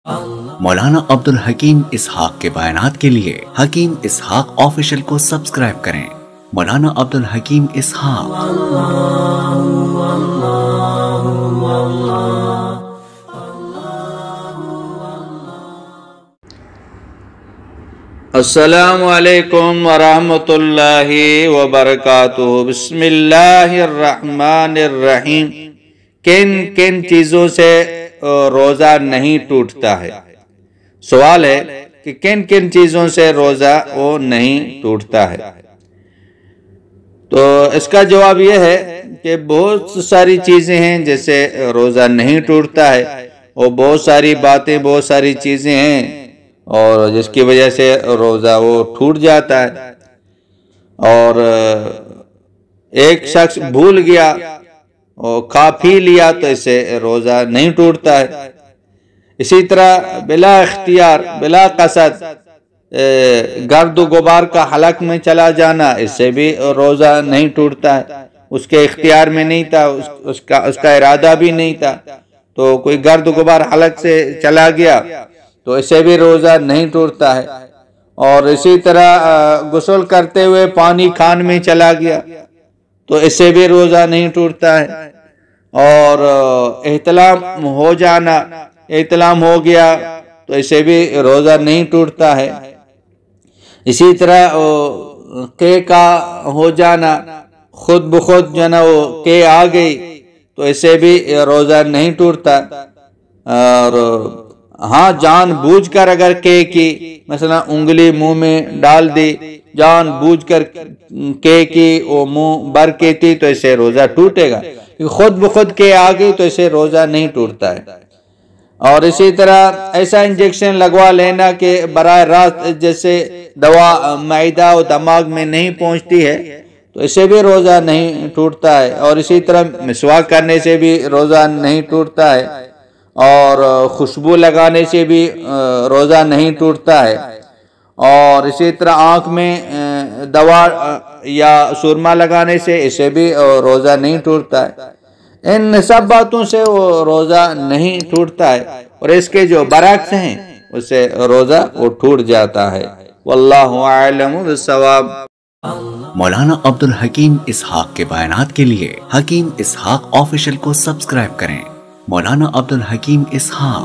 مولانا عبدالحکیم اسحاق کے بیانات کے لیے حکیم اسحاق آفیشل کو سبسکرائب کریں۔ مولانا عبدالحکیم اسحاق۔ السلام علیکم ورحمۃ اللہ وبرکاتہ۔ بسم اللہ الرحمن الرحیم۔ کن کن چیزوں سے روزہ نہیں ٹوٹتا ہے؟ سوال ہے کہ کن کن چیزوں سے روزہ وہ نہیں ٹوٹتا ہے؟ تو اس کا جواب یہ ہے کہ بہت ساری چیزیں ہیں جس سے روزہ نہیں ٹوٹتا ہے، اور بہت ساری باتیں، بہت ساری چیزیں ہیں اور جس کی وجہ سے روزہ وہ ٹوٹ جاتا ہے۔ اور ایک شخص بھول گیا اور کھا پی لیا تو اس سے روزہ نہیں ٹوٹتا ہے۔ اسی طرح بلا اختیار، بلا قصد گرد و غبار کا حلق میں چلا جانا، اس سے بھی روزہ نہیں ٹوٹتا ہے۔ اس کے اختیار میں نہیں تھا، اس کا ارادہ بھی نہیں تھا، تو کوئی گرد و غبار حلق سے چلا گیا تو اس سے بھی روزہ نہیں ٹوٹتا ہے۔ اور اسی طرح غسل کرتے ہوئے پانی کان میں چلا گیا تو اس سے بھی روزہ نہیں ٹوٹتا ہے۔ اور احتلام ہو جانا، احتلام ہو گیا تو اس سے بھی روزہ نہیں ٹوٹتا ہے۔ اسی طرح قے کا ہو جانا، خود بخود جو نا وہ قے آ گئی تو اس سے بھی روزہ نہیں ٹوٹتا۔ اور ہاں، جان بوجھ کر اگر قے کی، مثلا انگلی منہ میں ڈال دی، جان بوجھ کر قے کی، وہ منہ بر کے تھی تو اس سے روزہ ٹوٹے گا۔ خود بخود قے آ گئی تو اس سے روزہ نہیں ٹوٹتا ہے۔ اور اسی طرح ایسا انجیکشن لگوا لینا کہ براہ راست جیسے دوا معدہ و دماغ میں نہیں پہنچتی ہے تو اس سے بھی روزہ نہیں ٹوٹتا ہے۔ اور اسی طرح مسواک کرنے سے بھی روزہ نہیں ٹوٹتا ہے، اور خوشبو لگانے سے بھی روزہ نہیں ٹوٹتا ہے، اور اسی طرح آنکھ میں دوا یا سرما لگانے سے اس سے بھی روزہ نہیں ٹوٹتا ہے۔ ان سب باتوں سے وہ روزہ نہیں ٹوٹتا ہے، اور اس کے جو برعکس ہیں اس سے روزہ وہ ٹوٹ جاتا ہے۔ واللہ اعلم بالصواب۔ مولانا عبدالحکیم اسحاق کے بیانات کے لیے حکیم اسحاق آفیشل کو سبسکرائب کریں۔ مولانا عبدالحکیم اسحاق۔